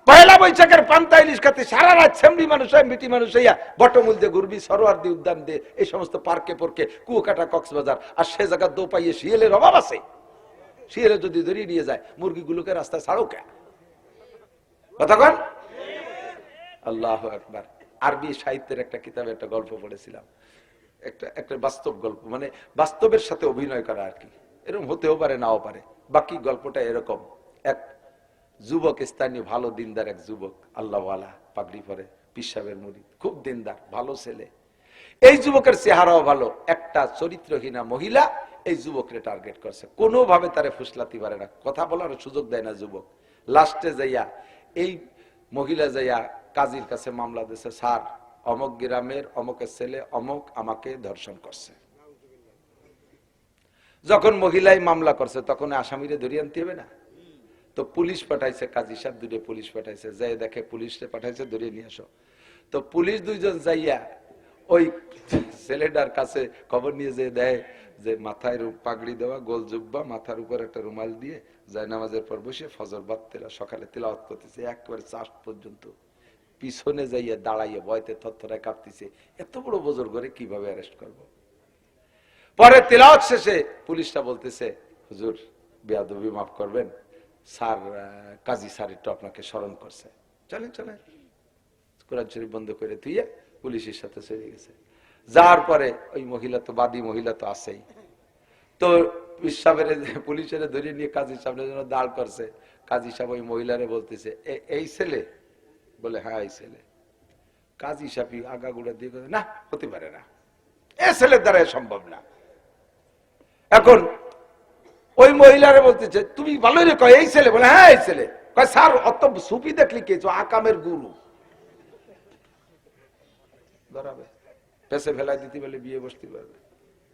পয়লা বৈশাখের পান্তা ইলিশ খাতে সারা রাত সেমরি মানুষ হয়, মিটি মানুষ হইয়া বটমূল দিয়ে ঘুরবি, সরোয়ার্দী উদ্যান দিয়ে, এই সমস্ত পার্কে পর্কে, কুয়াকাটা, কক্সবাজার। আর সে জায়গা দো পাইয়ে শিয়ালের অভাব আছে। শিয়ালে যদি ধরিয়ে নিয়ে যায়, মুরগিগুলোকে রাস্তায় ছাড়ো কে? কতক্ষণ? আল্লাহু আকবার। আরবি সাহিত্যের একটা কিতাবে একটা গল্প পড়েছিলাম, একটা বাস্তব গল্প, মানে বাস্তবের সাথে অভিনয় করা আর কি। এরকম হতেও পারে, নাও পারে। বাকি গল্পটা এরকম, এক যুবক, স্থানীয় ভালো দিনদার এক যুবক, আল্লাহওয়ালা, পাগড়ি পরে, পীর সাহেবের মুরিদ, খুব দিনদার, ভালো ছেলে। এই যুবকের চেহারাও ভালো। একটা চরিত্রহীনা মহিলা এই যুবককে টার্গেট করছে, কোনোভাবে তারে ফুসলাতে পারে না, কথা বলার সুযোগ দেয় না যুবক। লাস্টে যাইয়া এই মহিলা যাইয়া কাজীর কাছে মামলা দিয়েছে, স্যার অমক গ্রামের অমকের ছেলে অমক আমাকে ধর্ষণ করছে। যখন মহিলাই মামলা করছে, তখন আসামিরে ধরিয়ে আনতে হবে না? তো পুলিশ পাঠাইছে, কাজী সাহেব 2 পুলিশ পাঠাইছে, যাই দেখে পুলিশে পাঠাইছে, ধরিয়ে নিয়ে আসো। তো পুলিশ 2 জন যাইয়া ওই ছেলেটার কাছে খবর নিয়ে যে দেয় যে মাথায় পাগড়ি দেওয়া, গোল জুব্বা, মাথার উপর একটা রুমাল দিয়ে যায় নামাজের পর বসে ফজর বাদ সকালে তিলাওয়াত করতেছে একবারে 4 পর্যন্ত। পিছনে যাইয়া দাঁড়াইয়া ভয়তে থরথরায় কাঁপতেছে, এত বড় বুজুর্গ করে কিভাবে অ্যারেস্ট করব। পরে তিলাওয়াত শেষে পুলিশটা বলতেছে, হুজুর বেয়াদবি মাফ করবেন, স্যার কাজী স্যার একটু আপনাকে স্মরণ করছে, চলেন কোরআন শরীফ বন্ধ করে তুইয়া পুলিশের সাথে চলে গেছে। যার পরে ওই মহিলা তো বাদী মহিলা তো আছেই, তো পুলিশের ধরে নিয়ে কাজী সাহেবের জন্য দাঁড় করছে। কাজী সাহেব ওই মহিলারে বলতেছে, এই ছেলে? বলে হ্যাঁ এই ছেলে। কাজী সাহেব আগাগুড়া দিয়ে না, হতে পারে না, এ ছেলের দ্বারা সম্ভব না। এখন ওই মহিলারে বলতেছে তুমি ভালোই রে, কয় এই ছেলে, বলে হ্যাঁ এই ছেলে। কয় স্যার অত সুফি দেখলি কে, আকামের গুরু ধরাবে, পেছে ফেলাই দিতে বলে বিয়ে বসতে পারবে।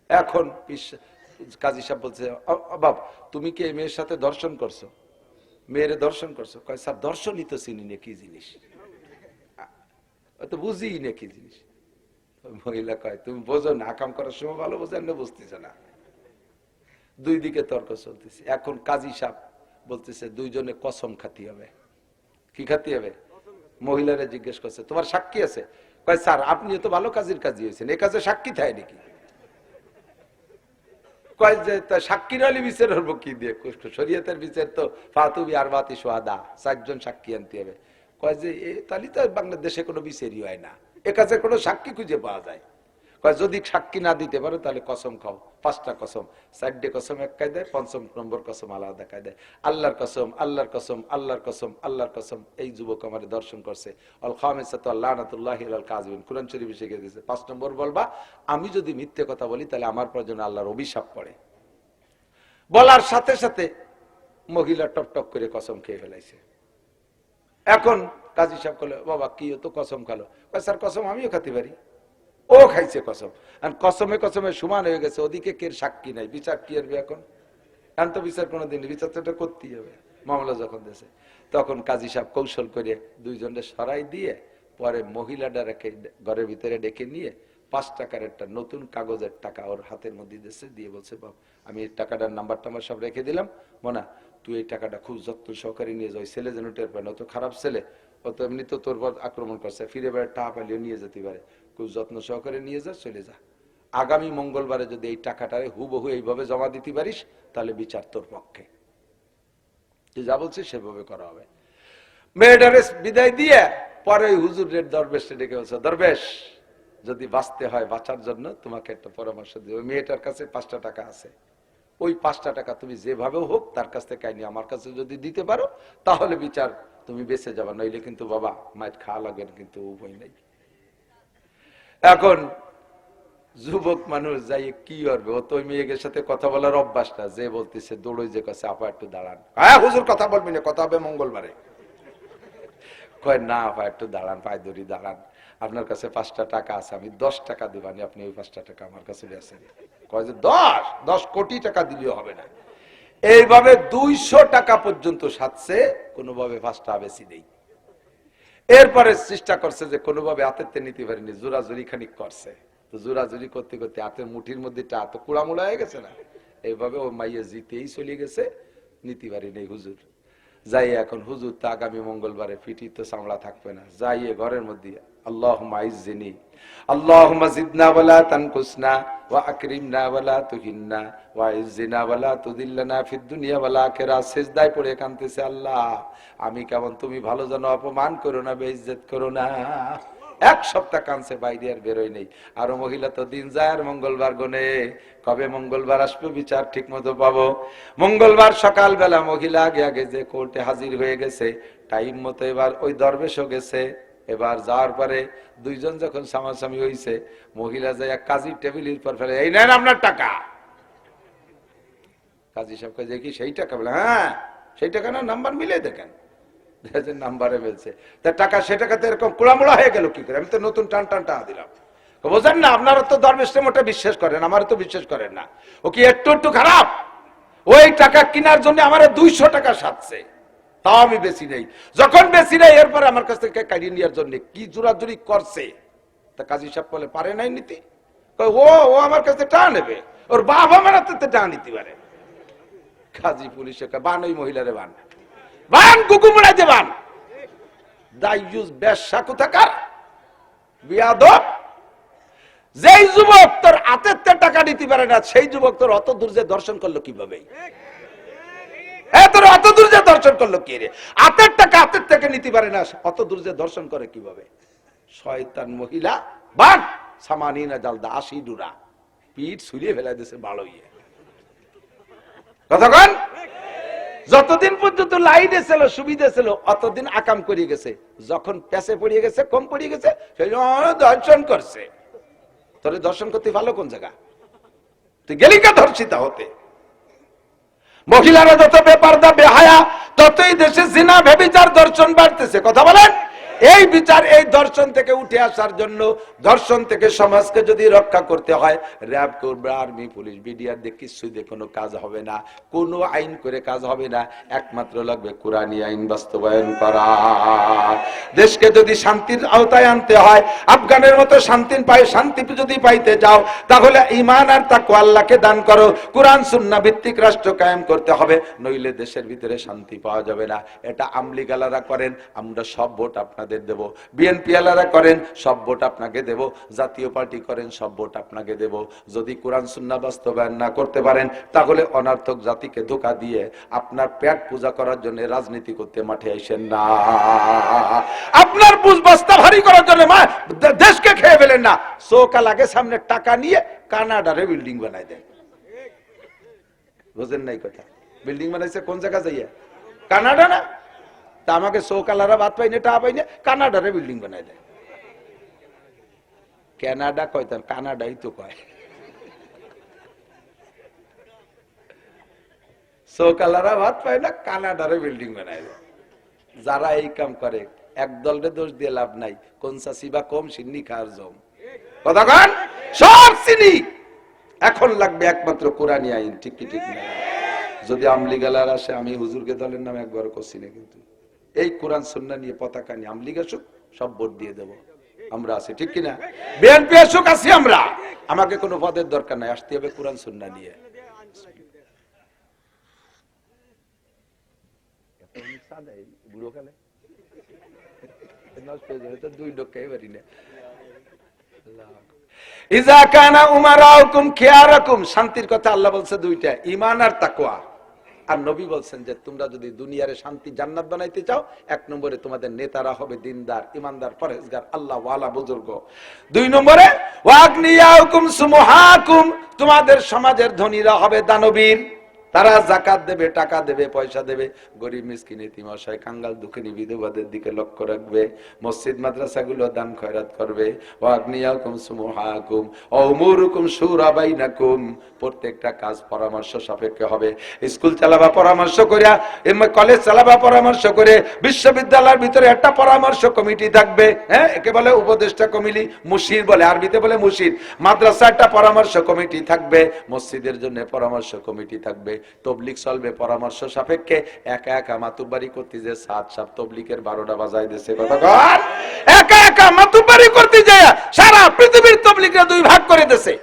এখন কাজী সাহেব বলছে বাব তুমি কি এই মেয়ের সাথে দর্শন করছো, মেয়েরে দর্শন করছো? কয় স্যার দর্শনই তো চিনি না কি জিনিস, তো বুঝি না কি জিনিস। মহিলা কয় তুমি বোঝো না, আকাম করার সময় ভালো বোঝেন না, বুঝতেছে না। দুই দিকে তর্ক চলতেছে। এখন কাজী সাহেব বলতেছে দুইজনে কসম খাতি হবে। কি খাতি হবে? মহিলারা জিজ্ঞেস করছে তোমার সাক্ষী আছে? কয় স্যার আপনি তো ভালো কাজের কাজী হয়েছেন, এই কাজে সাক্ষী থাকে নাকি? কয় যে সাক্ষী নালি বিচার হবো কি দিয়ে, শরীয়তের বিচার তো ফাতুবি আর বাতি সোহাদা, 4 জন সাক্ষী আনতে হবে। কয় যে তাহলে তো বাংলাদেশে কোনো বিচারই হয় না, এ কাজে কোনো সাক্ষী খুঁজে পাওয়া যায়। কয় যদি সাক্ষী না দিতে পারো তাহলে কসম খাও, 5টা কসম, 4টে কসম এক কায়দায়, 5ম নম্বর কসম আলাদা কায়দায়। আল্লাহর কসম, আল্লাহর কসম, আল্লাহর কসম, আল্লাহর কসম, এই যুবক আমার দর্শন করছে। আল খামিসাতু লানাতুল্লাহি আলাল কাযিবিন, কুরআন শরীফে শিখে দিয়েছে। 5 নম্বর বলবা আমি যদি মিথ্যে কথা বলি তাহলে আমার পর যেন আল্লাহর অভিশাপ পড়ে। বলার সাথে সাথে মহিলা টপ টপ করে কসম খেয়ে ফেলাইছে। এখন কাজী সাহেব বলে বাবা কি তো কসম খালো? স্যার কসম আমিও খেতে পারি। ও খাইছে কসম, কসমে কসমে সমান হয়ে গেছে, ওদিকে কে সাক্ষী নাই, বিচার কি করবে এখন? এখন তো বিচার কোনোদিন, বিচার তো করতেই হবে মামলা যখন দেশে। তখন কাজী সাহেব কৌশল করে দুইজনের সরাই দিয়ে পরে মহিলাটা রেখে ঘরের ভিতরে ডেকে নিয়ে 5 টাকার একটা নতুন কাগজের টাকা ওর হাতের মধ্যে দিয়েছে, দিয়ে বলছে বাপ আমি এই টাকাটার নাম্বার টাম্বার সব রেখে দিলাম, মোনা তুই এই টাকাটা খুব যত্ন সহকারে নিয়ে যাও, ছেলে যেন টের পায় না, তো খারাপ ছেলে, ও তো এমনি তো তোর পর আক্রমণ করছে, ফিরে বেড়ে টাকা পাইলেও নিয়ে যেতে পারে, খুব যত্ন সহকারে নিয়ে যা, চলে যা। আগামী মঙ্গলবারে যদি এই টাকাটারে হুবহু এইভাবে জমা দিতে পারিস তাহলে বিচার তোর পক্ষে, তুই যা বলছিস সেভাবে করা হবে। মেয়েটারে বিদায় দিয়ে পরে হুজুরের দরবেশে ডেকে বলছে দরবেশ যদি বাঁচতে হয়, বাঁচার জন্য তোমাকে একটা পরামর্শ দিও। মেয়েটার কাছে 5টা টাকা আছে, ওই 5টা টাকা তুমি যেভাবে হোক তার কাছ থেকে আইনি আমার কাছে যদি দিতে পারো তাহলে বিচার তুমি বেঁচে যাবা, নইলে কিন্তু বাবা মায়ের খাওয়া লাগবে, কিন্তু উপায় নেই। এখন যুবক মানুষ যাই কি করবে, ও তো ওই মেয়ের সাথে কথা বলার অভ্যাসটা, যে বলতেছে দৌড়ই যে কাছে আপা একটু দাঁড়ান, হ্যাঁ হুজুর কথা বলবি না, কথা হবে মঙ্গলবারে। কয় না আপা একটু দাঁড়ান, পায়ে ধরি দাঁড়ান, আপনার কাছে 5টা টাকা আছে, আমি 10 টাকা দিবানি, আপনি ওই 5টা টাকা আমার কাছে বেছেন। কয় যে 10 কোটি টাকা দিলেও হবে না। এইভাবে 200 টাকা পর্যন্ত সাথে কোনোভাবে 5টা বেশি নেই। এরপরে চেষ্টা করছে যে কোনোভাবে হাতের নিতে পারিনি, জোরাজুরি খানিক করছে, তো জোরাজুরি করতে করতে হাতের মুঠির মধ্যে তো কুড়ামুড়া হয়ে গেছে না, এইভাবে ও মাইয়া জিতেই চলে গেছে, নিতে পারিনি হুজুর। যাই এখন হুজুর তো আগামী মঙ্গলবারে পিঠি তো চামড়া থাকবে না, যাইয়ে ঘরের মধ্যে আল্লাহুম্মা ইজ্জিনি আল্লাহুম্মা জিদনা ওয়ালা তানকুসনা ওয়া আকরিমনা ওয়ালা তুহিন্না ওয়া ইজ্জিনা ওয়ালা তুদিল্লানা ফিদ দুনিয়া ওয়াল আখিরা। সিজদায় পড়ে কাঁদতেছে, আল্লাহ আমি কেমন, তুমি ভালো জানো, অপমান করো না, বেইজ্জত করো না। 1 সপ্তাহ কাঁদছে, বাইরে আর বেরোয় নেই। আর মহিলা তো দিন যায় আর মঙ্গলবার গনে, কবে মঙ্গলবার আসবে বিচার ঠিক মতো পাবো। মঙ্গলবার সকালবেলা মহিলা আগে আগে যে কোর্টে হাজির হয়ে গেছে টাইম মতো, এবার ওই দরবেশও গেছে। এবার যাওয়ার পরে দুইজন যখন সামাসামি হয়েছে, মহিলা যায় কাজীর টেবিলের পর ফেলে, এই নেন আপনার টাকা। কাজী সাহেব কাজে কি সেই টাকা? বলে হ্যাঁ সেই টাকা না, নাম্বার মিলে দেখেন, নাম্বারে ফেলছে। তার টাকা, সে টাকাতে এরকম কুড়ামুড়া হয়ে গেল কি করে? আমি তো নতুন টান টান টাকা দিলাম। বোঝেন না, আপনারা তো দরবেশে মোটা বিশ্বাস করেন, আমার তো বিশ্বাস করেন না। ও কি একটু একটু খারাপ? ওই টাকা কেনার জন্য আমার 200 টাকা সাথছে, তাও আমি বেশি নেই। যখন বেশি নেই এরপরে আমার কাছ থেকে কাটিয়ে নেওয়ার জন্য কি জোরাজুরি করছে। তা কাজী সাহেব বলে পারে নাই নিতে, ও ও আমার কাছে টাকা নেবে, ওর বাপ আমার হাতে টাকা নিতে পারে। কাজী পুলিশে বান, ওই মহিলারে বান, বান কুকু মুড়াইতে বান, দাইয়ুস বেশ্যা কোথাকার বিয়াদব। যেই যুবক তোর হাতের টাকা নিতে পারে না, সেই যুবক তোর অত দূর যে দর্শন করলো কিভাবে? তোর অত দূর যে দর্শন করলো কি রে? হাতের টাকা হাতের থেকে নিতে পারে না, অত দূর যে দর্শন করে কিভাবে? শয়তান মহিলা বান সামানিনা জালদা, 80 ডুরা, পিঠ ছুলিয়ে ফেলা দিয়েছে ভালো ইয়ে। কতক্ষণ? যতদিন পর্যন্ত লাইনে ছিল, সুবিধা ছিল, অতদিন আকাম করিয়ে গেছে। যখন পেছে পড়িয়ে গেছে, কম পড়িয়ে গেছে, সেই দর্শন করছে। তোরে দর্শন করতে ভালো কোন জায়গা? তুই গেলি কা ধর্ষিতা হতে? মহিলারা যত বেপরদা বেহায়া, ততই দেশে জিনা ব্যভিচার দর্শন বাড়তেছে। কথা বলেন। এই বিচার, এই দর্শন থেকে উঠে আসার জন্য, দর্শন থেকে সমাজকে যদি রক্ষা করতে হয়, র্যাব করবে, আর্মি, পুলিশ, বিডিআর দিয়ে কিছুই দিয়ে কোনো কাজ হবে না, কোনো আইন করে কাজ হবে না। একমাত্র লাগবে কোরআনী আইন বাস্তবায়ন করা। দেশকে যদি শান্তির আওতায় আনতে হয়, আফগানের মতো শান্তি যদি পাইতে চাও, তাহলে ঈমান আর তাকওয়া আল্লাহকে দান করো। কোরআন সুন্নাহ ভিত্তিক রাষ্ট্র কায়েম করতে হবে, নইলে দেশের ভিতরে শান্তি পাওয়া যাবে না। এটা আমলিগালারা করেন, আমরা সব ভোট আপনাদের দেব। বিএনপি আলারা করেন, সব ভোট আপনাকে দেব। জাতীয় পার্টি করেন, সব ভোট আপনাকে দেব। যদি কোরআন সুন্নাহ বাস্তবায়ন না করতে পারেন, তাহলে অনার্থক জাতিকে ধোঁকা দিয়ে আপনার পেট পূজা করার জন্য রাজনীতি করতে মাঠে আইসেন না। আপনার বুঝ বস্তা ভারী করার জন্য দেশকে খেয়ে ফেলেন না। চৌকাল আগে সামনে টাকা নিয়ে কানাডারে বিল্ডিং বানাই দেন। বুঝেন নাই কথা? বিল্ডিং বানাইছে কোন জায়গা যাইয়া? কানাডা না? তা আমাকে চৌকালারা বাদ পাই না, টা পাই না, কানাডারে বিল্ডিং বানাই দেয়। কানাডা কয়, তার কানাডাই তো কয়। চৌকালারা বাদ পায় না, কানাডারে বিল্ডিং বানাই দেয়। যারা এই কাম করে, এক দলরে দোষ দিয়ে লাভ নাই। কোন চাষি বা কম সিন্নি খাওয়ার জম কথা কন, সব চিনি। এখন লাগবে একমাত্র কোরআনী আইন। ঠিক কি ঠিক না? যদি আমলিগালার আসে, আমি হুজুরকে দলের নামে একবার করছি না, কিন্তু এই কোরআন সুন্নাহ নিয়ে পতাকা নিয়ে আমলিগ আসুক, সব ভোট দিয়ে দেব। আমরা আছি, ঠিক কিনা? বিএনপি আসুক, আছি আমরা। আমাকে কোনো পদের দরকার নাই, আসতে হবে কোরআন সুন্নাহ নিয়ে। শান্তির কথা আল্লাহ বলছে দুইটা, ঈমান আর তাকওয়া। আর নবী বলছেন যে তোমরা যদি দুনিয়ারে শান্তি জান্নাত বানাইতে চাও, এক নম্বরে তোমাদের নেতারা হবে দিনদার, ইমানদার, পরহেজগার, আল্লাহ ওয়ালা বুজুর্গ। দুই নম্বরে ওয়াগনিয়াকুম সুমহাকুম, তোমাদের সমাজের ধনীরা হবে দানবীর। তারা যাকাত দেবে, টাকা দেবে, পয়সা দেবে, গরিব মিসকিন এতিম অসহায় কাঙ্গাল দুঃখিনী বিধবাদের দিকে লক্ষ্য রাখবে, মসজিদ মাদ্রাসাগুলো দান খয়রাত করবে। ওয়াগনিয়াকুম সুমহাকুম ওয়াউমুরুকুম শুরা বাইনাকুম, প্রত্যেকটা কাজ পরামর্শ সাপেক্ষে হবে। স্কুল চালাবা পরামর্শ করিয়া, কলেজ চালাবা পরামর্শ করে, বিশ্ববিদ্যালয়ের ভিতরে একটা পরামর্শ কমিটি থাকবে, হ্যাঁ, একে বলে উপদেষ্টা কমিটি, মুশির বলে, আরবিতে বলে মুশির। মাদ্রাসা একটা পরামর্শ কমিটি থাকবে, মসজিদের জন্য পরামর্শ কমিটি থাকবে। তবলিগ চলবে পরামর্শ সাপেক্ষে। একা একা মাতুব্বারি করতে যে সাত সাপ তবলিগের 12টা বাজায় দিয়েছে। কতক্ষণ একা একা মাতুব্বারি করতে যায় সারা পৃথিবীর তবলিগরা দুই ভাগ করে দিয়েছে।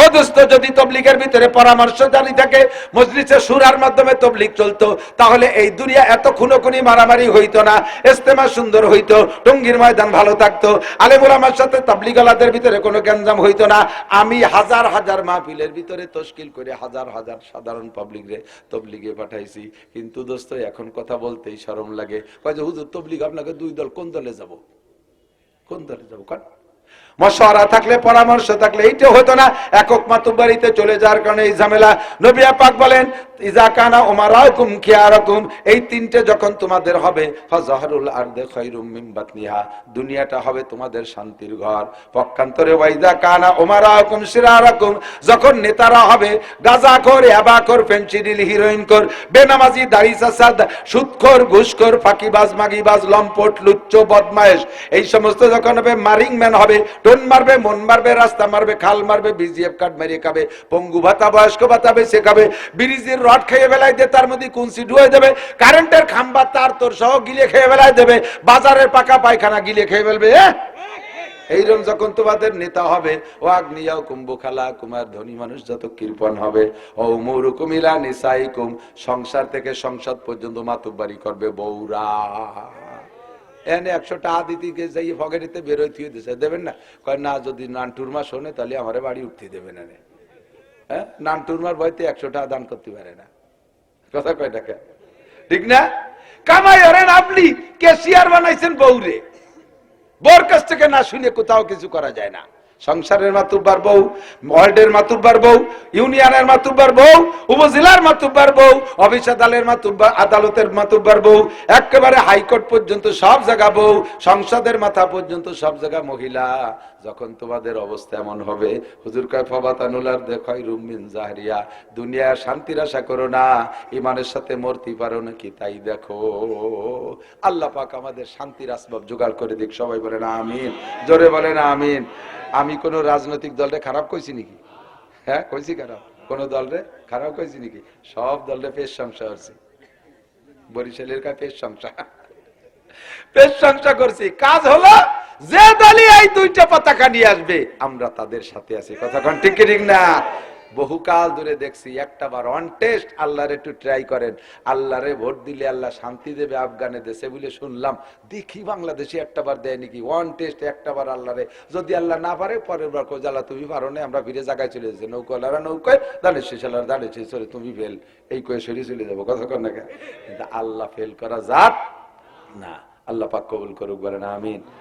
অদস্ত যদি তবলিগের ভিতরে পরামর্শ জারি থাকে, মজলিসে শুরার মাধ্যমে তবলিগ চলতো, তাহলে এই দুনিয়া এত খুনোখুনি মারামারি হইতো না, ইজতেমা সুন্দর হইতো, টঙ্গীর ময়দান ভালো থাকতো, আলেম ওলামার সাথে তাবলিগালাদের ভিতরে কোনো গ্যাঞ্জাম হইতো না। আমি হাজার হাজার মাহফিলের ভিতরে তশকিল করে হাজার হাজার সাধারণ পাবলিকরে তবলিগে পাঠাইছি। কিন্তু দোস্ত এখন কথা বলতেই শরম লাগে। কয় যে হুজুর তবলিগ আপনাকে দুই দল, কোন দলে যাব? কোন দলে যাব? কোন মশওয়ারা থাকলে, পরামর্শ থাকলে এইটা হতো না। একক মাতুব্বারিতে চলে যাওয়ার কারণে এই ঝামেলা। নবী পাক বলেন ইজা কানা উমারাকুম খিয়ারাকুম, এই তিনটে যখন তোমাদের হবে, ফাজহারুল আরদি খায়রুম মিন বাতনিহা, দুনিয়াটা হবে তোমাদের শান্তির ঘর। পক্ষান্তরে ওয়াইজা কানা উমারাকুম শিরারাকুম, যখন নেতারা হবে গাঁজাখোর, ইয়াবাখোর, ফেনসিডিল, হিরোইনখোর, বেনামাজি, দাড়ি চাচা, সুদখোর, ঘুষখোর, ফাঁকিবাজ, মাগিবাজ, লম্পট, লুচ্চ, বদমায়েশ, এই সমস্ত যখন হবে, মারিং ম্যান হবে, টোন মারবে, মন মারবে, রাস্তা মারবে, খাল মারবে, বিজিএফ কার্ড মেরে খাবে, পঙ্গু ভাতা, বয়স্ক ভাতা বেঁচে খাবে, ব্রিজের রড খেয়ে বেলায় দিয়ে তার মধ্যে কুঞ্চি ঢুয়ে দেবে, কারেন্টের খাম্বা তার তোর সহ গিলে খেয়ে বেলায় দেবে, বাজারের পাকা পায়খানা গিলে খেয়ে ফেলবে। এইরকম যখন তোমাদের নেতা হবে, ও আগ্নিয়াও কুম্ভ খালা, কুমার ধনী মানুষ যত কৃপণ হবে, ও মুরুকুম ইলা নিসাইকুম, সংসার থেকে সংসদ পর্যন্ত মাতুব্বারি করবে বউরা। এনে 100 টাকা দিতে গিয়ে যাই ফকেটিতে বেরোয় থুয়ে দিছে, দেবেন না? কয় না, যদি নানটুরমা শোনে তাহলে আমার বাড়ি উঠতে দেবে না। হ্যাঁ, নানটুরমার ভয়তে 100 টাকা দান করতে পারে না। কথা কয় টাকা, ঠিক না? কামাই হরেন আপনি, ক্যাশিয়ার বানাইছেন বউরে। বউর কাছ থেকে না শুনে কোথাও কিছু করা যায় না। সংসারের মাতুব্বার বউ, ওয়ার্ডের মাতুব্বার বউ, ইউনিয়নের মাতুব্বার বউ, উপজেলার মাতুব্বার বউ, অফিস আদালতের মাতুব্বার বউ, একেবারে হাইকোর্ট পর্যন্ত সব জায়গা বউ, সংসদের মাথা পর্যন্ত সব জায়গা মহিলা। যখন তোমাদের অবস্থা এমন হবে, হুজুর কয় ফাবাতানুলার দেখাই রুমিন জাহরিয়া, দুনিয়া শান্তির আশা করো না, ইমানের সাথে মরতে পারো নাকি তাই দেখো। আল্লাহ পাক আমাদের শান্তির আসবাব জোগাড় করে দিক, সবাই বলেন আমিন, জোরে বলেন আমিন। আমি কোন রাজনৈতিক দলরে খারাপ কইছি নাকি? হ্যাঁ কইছি খারাপ? কোন দলরে খারাপ কইছি নাকি? সব দলরে পেশ সংসা করছি, বরিশালের কা পেশ সংসা, পেশ সংসা করছি। কাজ হলো যে দলই এই দুইটা পতাকা নিয়ে আসবে আমরা তাদের সাথে আছি, কথা কোন ঠিক ঠিক না? বহুকাল ধরে দেখছি একটা বার অন টেস্ট আল্লাহর একটু ট্রাই করেন, আল্লাহরে ভোট দিলে আল্লাহ শান্তি দেবে আফগানে দেশে বলে শুনলাম, দেখি বাংলাদেশে একটা বার দেয় নাকি ওয়ান টেস্ট একটা বার আল্লাহরে, যদি আল্লাহ না পারে পরের বার কই জ্বালা তুমি পারো না, আমরা ফিরে জায়গায় চলে যাচ্ছি, নৌকালারা নৌকায় দাঁড়িয়ে শেষালার দাঁড়িয়েছে চলে তুমি ফেল, এই কয়ে সরিয়ে চলে যাবো, কথা কর না। কিন্তু আল্লাহ ফেল করা যাত না, আল্লাহ পাক কবুল করুক, বলেন আমিন।